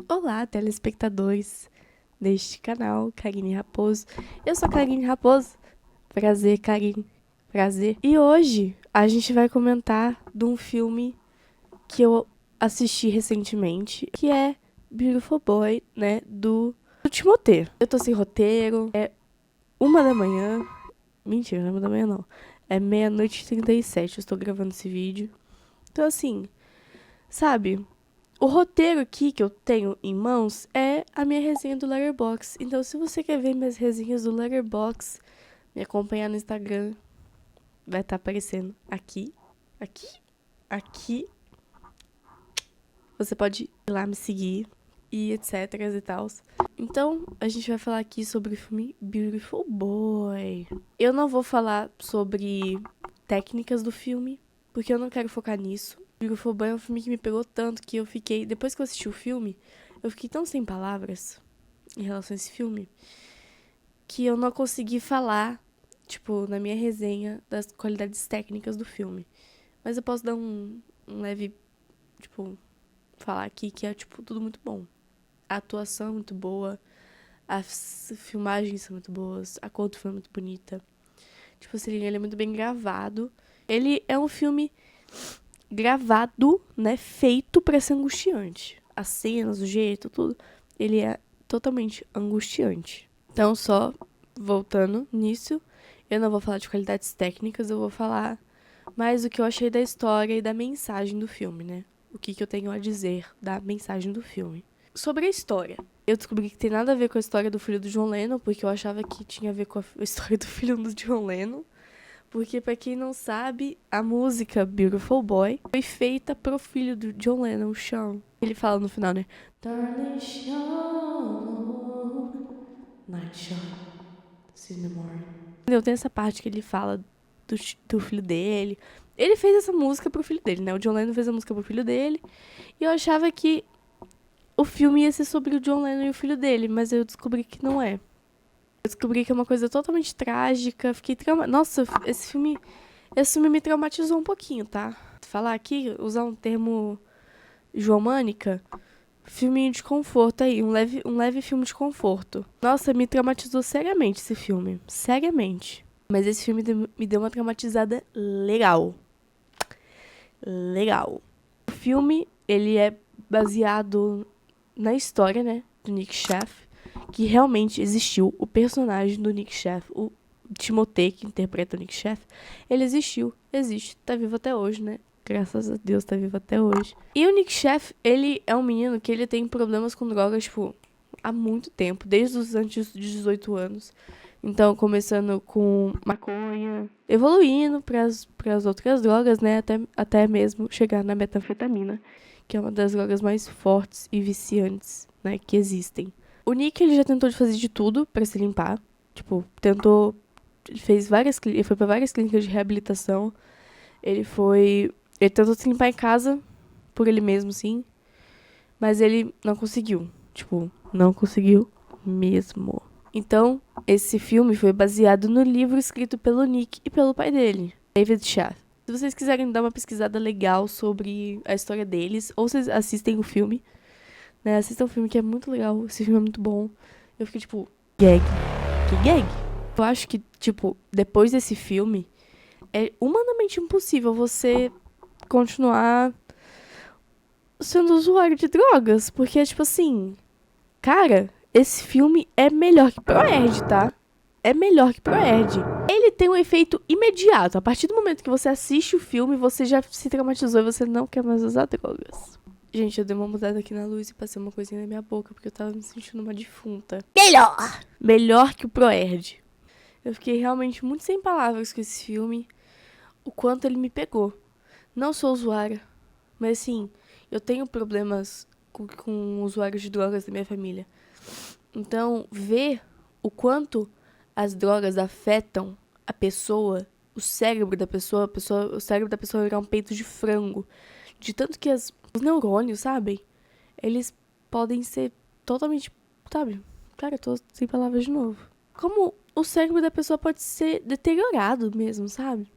Olá, telespectadores deste canal, Karine Raposo. Eu sou a Karine Raposo. Prazer, Karine. Prazer. E hoje a gente vai comentar de um filme que eu assisti recentemente, que é Beautiful Boy, né, do Timothée. Eu tô sem roteiro, é 1 da manhã. Mentira, não é 1 da manhã não. É 00:37, eu estou gravando esse vídeo. Então assim, sabe... O roteiro aqui que eu tenho em mãos é a minha resenha do Letterboxd. Então, se você quer ver minhas resenhas do Letterboxd, me acompanhar no Instagram, vai estar aparecendo aqui, aqui, aqui. Você pode ir lá me seguir e etc e tal. Então, a gente vai falar aqui sobre o filme Beautiful Boy. Eu não vou falar sobre técnicas do filme, porque eu não quero focar nisso. Beautiful Boy é um filme que me pegou tanto que eu fiquei... Depois que eu assisti o filme, eu fiquei tão sem palavras em relação a esse filme que eu não consegui falar, tipo, na minha resenha das qualidades técnicas do filme. Mas eu posso dar um leve, tipo, falar aqui que é, tipo, tudo muito bom. A atuação é muito boa, as filmagens são muito boas, a cor do filme é muito bonita. Tipo assim, ele é muito bem gravado. Ele é um filme gravado, né, feito pra ser angustiante. As cenas, o jeito, tudo, ele é totalmente angustiante. Então, só voltando nisso, eu não vou falar de qualidades técnicas, eu vou falar mais do que eu achei da história e da mensagem do filme, né? O que eu tenho a dizer da mensagem do filme. Sobre a história, eu descobri que tem nada a ver com a história do filho do John Lennon, porque eu achava que tinha a ver com a história do filho do John Lennon. Porque, pra quem não sabe, a música Beautiful Boy foi feita pro filho do John Lennon, o Sean. Ele fala no final, né? Darling Sean, night shot, see in the morning. Entendeu? Tem essa parte que ele fala do filho dele. Ele fez essa música pro filho dele, né? O John Lennon fez a música pro filho dele. E eu achava que o filme ia ser sobre o John Lennon e o filho dele, mas eu descobri que não é. Eu descobri que é uma coisa totalmente trágica. Fiquei Nossa, esse filme me traumatizou um pouquinho, tá? Falar aqui, usar um termo joamânica, filminho de conforto aí, um leve filme de conforto. Nossa, me traumatizou seriamente esse filme. Seriamente. Mas esse filme me deu uma traumatizada legal. Legal. O filme, ele é baseado na história, né, do Nick Sheff, que realmente existiu. O personagem do Nick Sheff, o Timothée, que interpreta o Nick Sheff, ele existe, tá vivo até hoje, né? Graças a Deus tá vivo até hoje. E o Nick Sheff, ele é um menino que ele tem problemas com drogas, tipo, há muito tempo, desde os antes de 18 anos. Então, começando com maconha, evoluindo pras outras drogas, né? Até mesmo chegar na metanfetamina, que é uma das drogas mais fortes e viciantes, né, que existem. O Nick, ele já tentou de fazer de tudo pra se limpar. Tipo, ele foi pra várias clínicas de reabilitação. Ele tentou se limpar em casa, por ele mesmo, sim. Mas ele não conseguiu. Tipo, não conseguiu mesmo. Então, esse filme foi baseado no livro escrito pelo Nick e pelo pai dele, David Sheff. Se vocês quiserem dar uma pesquisada legal sobre a história deles, ou vocês assistem o filme, né? Assistam o filme que é muito legal, esse filme é muito bom. Eu fiquei tipo, gag. Que gag? Eu acho que, tipo, depois desse filme, é humanamente impossível você continuar sendo usuário de drogas. Porque, tipo assim, cara, esse filme é melhor que Proerd, tá? É melhor que Proerd. Ele tem um efeito imediato. A partir do momento que você assiste o filme, você já se traumatizou e você não quer mais usar drogas. Gente, eu dei uma mudada aqui na luz e passei uma coisinha na minha boca, porque eu tava me sentindo uma defunta. Melhor! Melhor que o Proerd. Eu fiquei realmente muito sem palavras com esse filme. O quanto ele me pegou. Não sou usuária, mas assim, eu tenho problemas com usuários de drogas da minha família. Então, ver o quanto as drogas afetam a pessoa, o cérebro da pessoa, o cérebro da pessoa virar um peito de frango. De tanto que os neurônios, sabe? Eles podem ser totalmente, sabe? Cara, eu tô sem palavras de novo. Como o cérebro da pessoa pode ser deteriorado mesmo, sabe?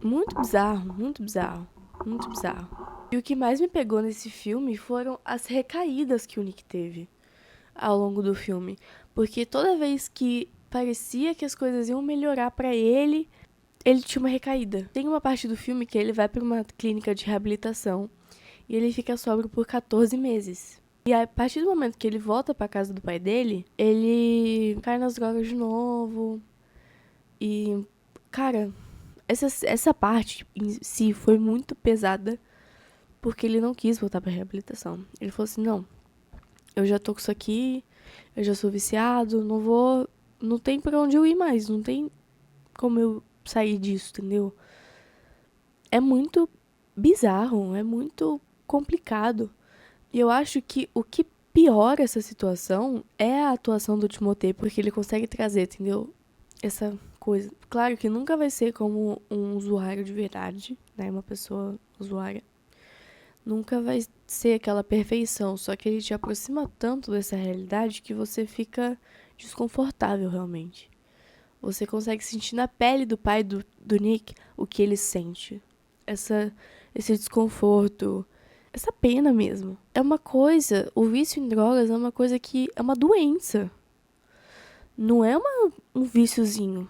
Muito bizarro, muito bizarro. Muito bizarro. E o que mais me pegou nesse filme foram as recaídas que o Nick teve ao longo do filme. Porque toda vez que parecia que as coisas iam melhorar pra ele, ele tinha uma recaída. Tem uma parte do filme que ele vai pra uma clínica de reabilitação e ele fica sóbrio por 14 meses. E a partir do momento que ele volta pra casa do pai dele, ele cai nas drogas de novo. E, cara, essa parte em si foi muito pesada porque ele não quis voltar pra reabilitação. Ele falou assim: não, eu já tô com isso aqui, eu já sou viciado, não tem pra onde eu ir mais, não tem como eu sair disso, entendeu? É muito bizarro, é muito complicado. E eu acho que o que piora essa situação é a atuação do Timothée, porque ele consegue trazer, entendeu? Essa coisa. Claro que nunca vai ser como um usuário de verdade, né? Uma pessoa usuária. Nunca vai ser aquela perfeição, só que ele te aproxima tanto dessa realidade que você fica desconfortável realmente. Você consegue sentir na pele do pai do Nick o que ele sente. Esse desconforto, essa pena mesmo. É uma coisa, o vício em drogas é uma coisa que é uma doença. Não é um viciozinho.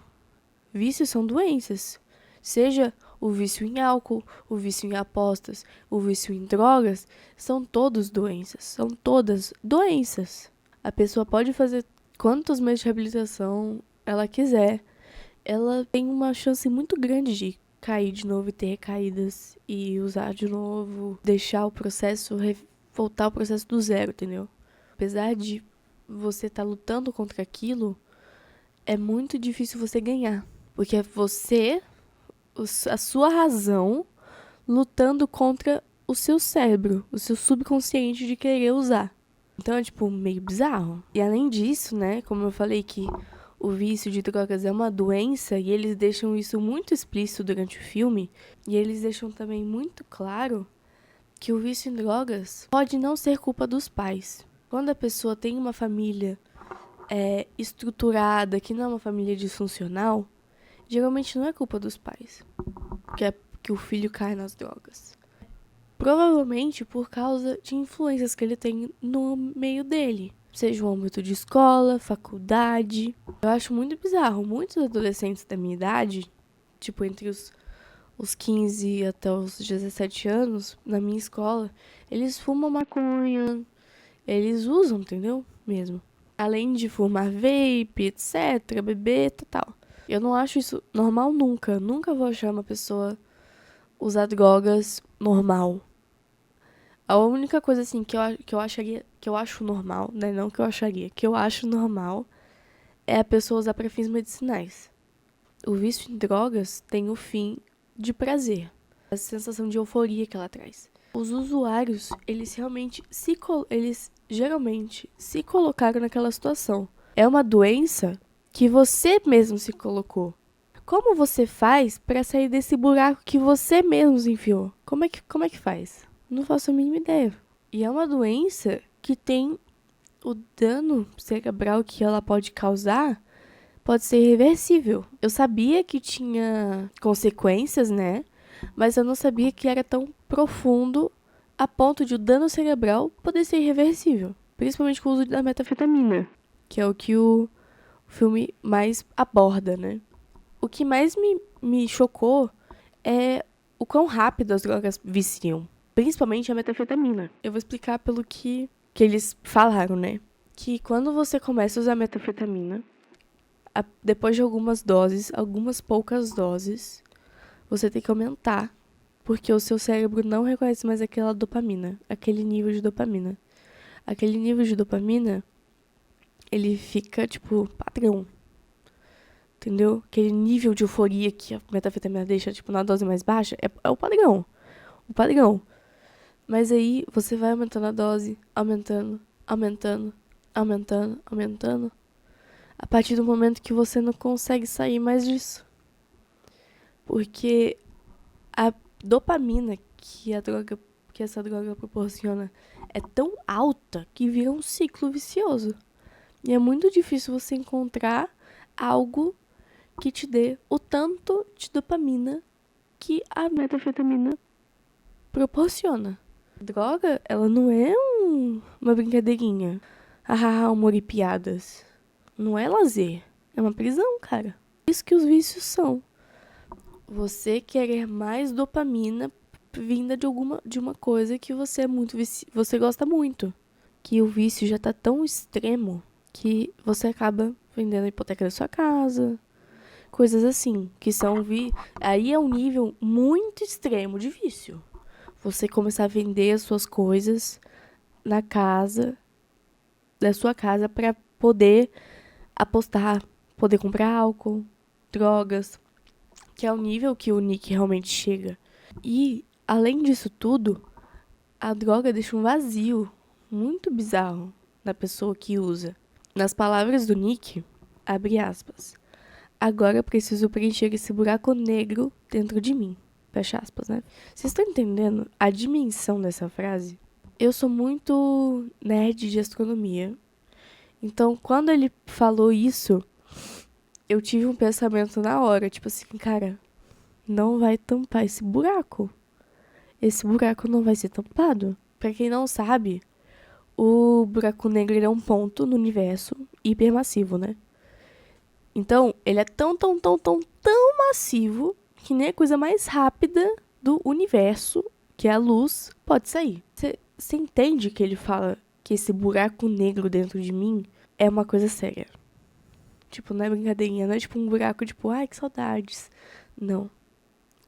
Vícios são doenças. Seja o vício em álcool, o vício em apostas, o vício em drogas, são todos doenças. São todas doenças. A pessoa pode fazer quantos meses de reabilitação ela quiser. Ela tem uma chance muito grande de cair de novo e ter recaídas e usar de novo, deixar o processo, voltar ao processo do zero, entendeu? Apesar de você estar lutando contra aquilo, é muito difícil você ganhar. Porque é você, a sua razão, lutando contra o seu cérebro, o seu subconsciente de querer usar. Então é, tipo, meio bizarro. E além disso, né, como eu falei que o vício de drogas é uma doença e eles deixam isso muito explícito durante o filme, e eles deixam também muito claro que o vício em drogas pode não ser culpa dos pais. Quando a pessoa tem uma família estruturada, que não é uma família disfuncional, geralmente não é culpa dos pais que o filho cai nas drogas. Provavelmente por causa de influências que ele tem no meio dele. Seja o âmbito de escola, faculdade. Eu acho muito bizarro. Muitos adolescentes da minha idade, tipo entre os 15 até os 17 anos, na minha escola, eles fumam maconha, eles usam, entendeu? Mesmo. Além de fumar vape, etc, beber, tal. Eu não acho isso normal nunca. Nunca vou achar uma pessoa usar drogas normal. A única coisa, assim, que eu acharia, que eu acho normal, né? Não que eu acharia, que eu acho normal é a pessoa usar para fins medicinais. O vício em drogas tem o fim de prazer, a sensação de euforia que ela traz. Os usuários, eles geralmente se colocaram naquela situação. É uma doença que você mesmo se colocou. Como você faz para sair desse buraco que você mesmo se enfiou? Como é que faz? Não faço a mínima ideia. E é uma doença que tem o dano cerebral que ela pode causar, pode ser irreversível. Eu sabia que tinha consequências, né? Mas eu não sabia que era tão profundo a ponto de o dano cerebral poder ser irreversível. Principalmente com o uso da metafetamina, que é o que o filme mais aborda, né? O que mais me chocou é o quão rápido as drogas viciam. Principalmente a metafetamina. Eu vou explicar pelo que eles falaram, né? Que quando você começa a usar metafetamina, depois de algumas doses, algumas poucas doses, você tem que aumentar. Porque o seu cérebro não reconhece mais aquela dopamina, aquele nível de dopamina. Aquele nível de dopamina, ele fica, tipo, padrão. Entendeu? Aquele nível de euforia que a metafetamina deixa, tipo, na dose mais baixa, é o padrão. O padrão. Mas aí você vai aumentando a dose, aumentando, aumentando, aumentando, aumentando. A partir do momento que você não consegue sair mais disso. Porque a dopamina que essa droga proporciona é tão alta que vira um ciclo vicioso. E é muito difícil você encontrar algo que te dê o tanto de dopamina que a metafetamina proporciona. Droga, ela não é uma brincadeirinha. Humor e piadas. Não é lazer. É uma prisão, cara. Isso que os vícios são. Você querer mais dopamina vinda de uma coisa que você é muito você gosta muito. Que o vício já tá tão extremo que você acaba vendendo a hipoteca da sua casa, coisas assim, que são aí é um nível muito extremo de vício. Você começar a vender as suas coisas na casa da sua casa para poder apostar, poder comprar álcool, drogas, que é o nível que o Nick realmente chega. E, além disso tudo, a droga deixa um vazio muito bizarro na pessoa que usa. Nas palavras do Nick, abre aspas, agora eu preciso preencher esse buraco negro dentro de mim. Fecha aspas, né? Vocês estão entendendo a dimensão dessa frase? Eu sou muito nerd de astronomia. Então, quando ele falou isso, eu tive um pensamento na hora, tipo assim, cara, não vai tampar esse buraco. Esse buraco não vai ser tampado. Pra quem não sabe, o buraco negro ele é um ponto no universo hipermassivo, né? Então, ele é tão massivo que nem a coisa mais rápida do universo, que é a luz, pode sair. Você entende que ele fala que esse buraco negro dentro de mim é uma coisa séria? Tipo, não é brincadeirinha, não é tipo um buraco, tipo, ai, que saudades. Não.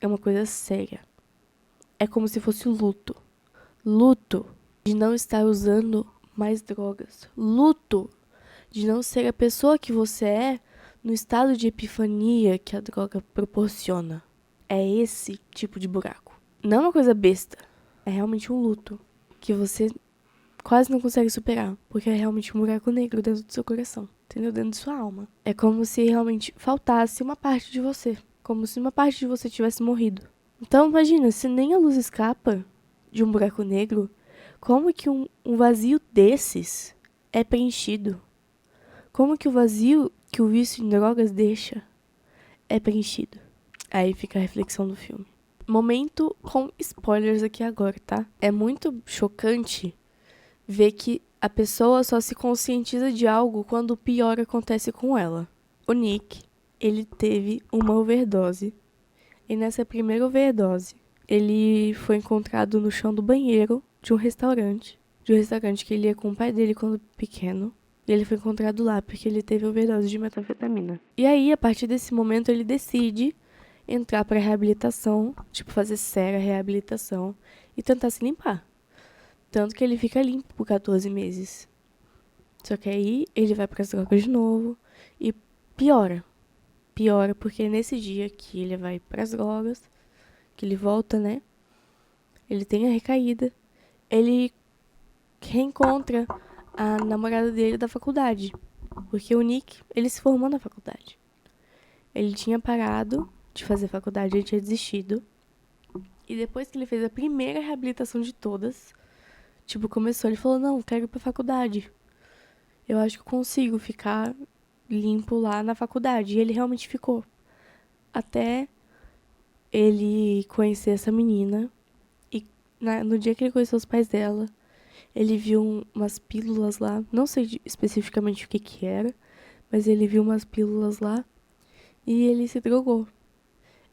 É uma coisa séria. É como se fosse luto. Luto de não estar usando mais drogas. Luto de não ser a pessoa que você é no estado de epifania que a droga proporciona. É esse tipo de buraco. Não é uma coisa besta. É realmente um luto que você quase não consegue superar, porque é realmente um buraco negro dentro do seu coração, entendeu? Dentro de sua alma. É como se realmente faltasse uma parte de você, como se uma parte de você tivesse morrido. Então imagina, se nem a luz escapa de um buraco negro, como que um vazio desses é preenchido? Como que o vazio que o vício em drogas deixa é preenchido? Aí fica a reflexão do filme. Momento com spoilers aqui agora, tá? É muito chocante ver que a pessoa só se conscientiza de algo quando o pior acontece com ela. O Nick, ele teve uma overdose. E nessa primeira overdose, ele foi encontrado no chão do banheiro de um restaurante. De um restaurante que ele ia com o pai dele quando pequeno. E ele foi encontrado lá porque ele teve overdose de metanfetamina. E aí, a partir desse momento, ele decide entrar pra reabilitação, tipo, fazer séria reabilitação e tentar se limpar. Tanto que ele fica limpo por 14 meses. Só que aí ele vai pras drogas de novo e piora. Piora porque nesse dia que ele vai pras drogas, que ele volta, né? Ele tem a recaída. Ele reencontra a namorada dele da faculdade. Porque o Nick, ele se formou na faculdade. Ele tinha parado de fazer faculdade, ele tinha desistido. E depois que ele fez a primeira reabilitação de todas, tipo, começou, ele falou, não, quero ir pra faculdade. Eu acho que eu consigo ficar limpo lá na faculdade. E ele realmente ficou. Até ele conhecer essa menina. E no dia que ele conheceu os pais dela, ele viu umas pílulas lá. Não sei especificamente o que era, mas ele viu umas pílulas lá. E ele se drogou.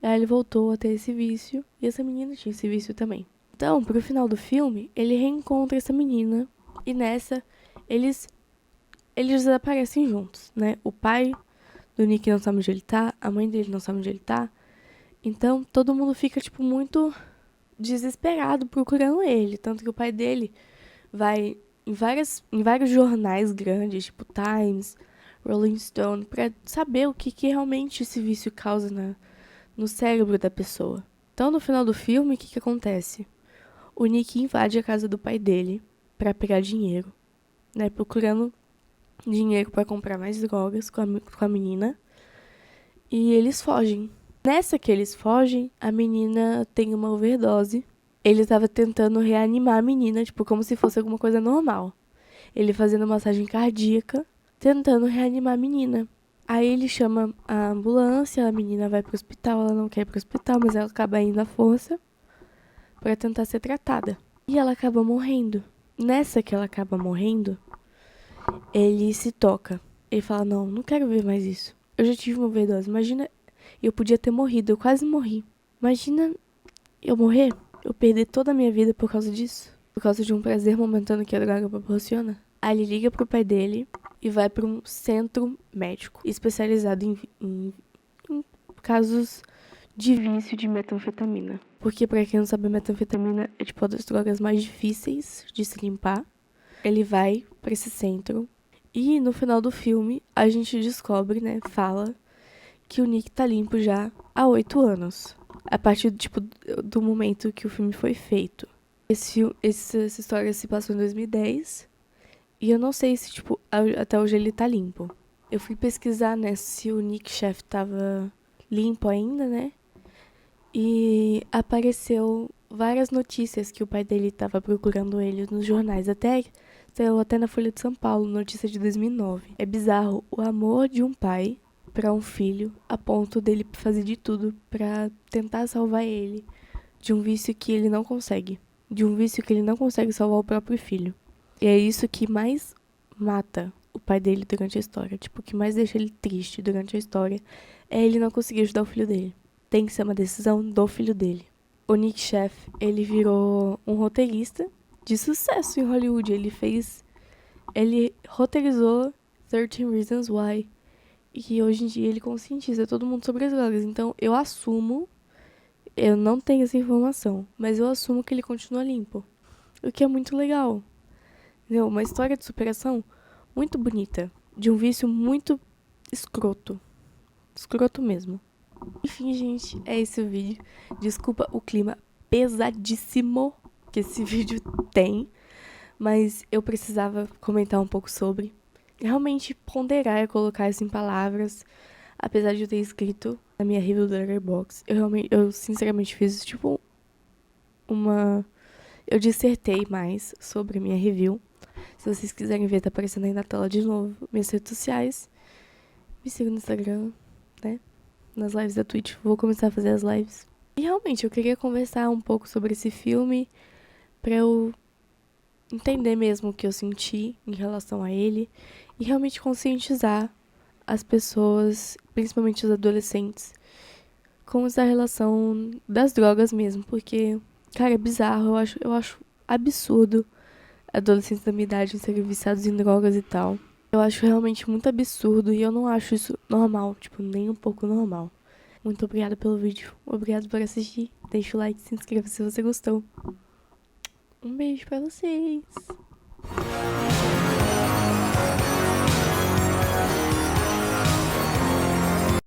Aí ele voltou a ter esse vício. E essa menina tinha esse vício também. Então, pro final do filme, ele reencontra essa menina. E nessa, eles desaparecem juntos, né? O pai do Nick não sabe onde ele tá, a mãe dele não sabe onde ele tá. Então, todo mundo fica, tipo, muito desesperado procurando ele. Tanto que o pai dele vai em vários jornais grandes, tipo Times, Rolling Stone, pra saber o que realmente esse vício causa no cérebro da pessoa. Então, no final do filme, o que acontece? O Nick invade a casa do pai dele pra pegar dinheiro, né? Procurando dinheiro pra comprar mais drogas com a menina. E eles fogem. Nessa que eles fogem, a menina tem uma overdose. Ele tava tentando reanimar a menina, tipo, como se fosse alguma coisa normal. Ele fazendo massagem cardíaca, tentando reanimar a menina. Aí ele chama a ambulância, a menina vai pro hospital, ela não quer ir pro hospital, mas ela acaba indo à força pra tentar ser tratada. E ela acaba morrendo. Nessa que ela acaba morrendo, ele se toca. Ele fala, não quero ver mais isso. Eu já tive uma overdose. Imagina, eu podia ter morrido, eu quase morri. Imagina eu morrer, eu perder toda a minha vida por causa disso. Por causa de um prazer momentâneo que a droga proporciona. Aí ele liga pro pai dele e vai pra um centro médico especializado em casos de vício de metanfetamina. Porque, pra quem não sabe, a metanfetamina é tipo uma das drogas mais difíceis de se limpar. Ele vai pra esse centro e no final do filme a gente descobre, né, fala que o Nick tá limpo já há 8 anos. A partir tipo, do momento que o filme foi feito. Essa história se passou em 2010 e eu não sei se, tipo, até hoje ele tá limpo. Eu fui pesquisar, né, se o Nick Chef tava limpo ainda, né? E apareceu várias notícias que o pai dele tava procurando ele nos jornais. Saiu até na Folha de São Paulo, notícia de 2009. É bizarro o amor de um pai pra um filho, a ponto dele fazer de tudo pra tentar salvar ele de um vício que ele não consegue. De um vício que ele não consegue salvar o próprio filho. E é isso que mais mata o pai dele durante a história. Tipo, o que mais deixa ele triste durante a história é ele não conseguir ajudar o filho dele. Tem que ser uma decisão do filho dele. O Nick Chef, ele virou um roteirista de sucesso em Hollywood. Ele roteirizou 13 Reasons Why. E hoje em dia ele conscientiza todo mundo sobre as drogas. Então eu não tenho essa informação, mas eu assumo que ele continua limpo. O que é muito legal. Entendeu? Uma história de superação muito bonita. De um vício muito escroto. Escroto mesmo. Enfim, gente, é esse o vídeo. Desculpa o clima pesadíssimo que esse vídeo tem. Mas eu precisava comentar um pouco sobre. Realmente ponderar e colocar isso em palavras. Apesar de eu ter escrito na minha review do Letterboxd, eu sinceramente fiz tipo eu dissertei mais sobre a minha review. Se vocês quiserem ver, tá aparecendo aí na tela de novo. Minhas redes sociais. Me sigam no Instagram, né? Nas lives da Twitch. Vou começar a fazer as lives. E realmente, eu queria conversar um pouco sobre esse filme pra eu entender mesmo o que eu senti em relação a ele e realmente conscientizar as pessoas, principalmente os adolescentes, com essa relação das drogas mesmo, porque, cara, é bizarro, eu acho absurdo adolescentes da minha idade serem viciados em drogas e tal. Eu acho realmente muito absurdo e eu não acho isso normal, tipo, nem um pouco normal. Muito obrigada pelo vídeo, obrigado por assistir, deixa o like, se inscreva se você gostou. Um beijo pra vocês!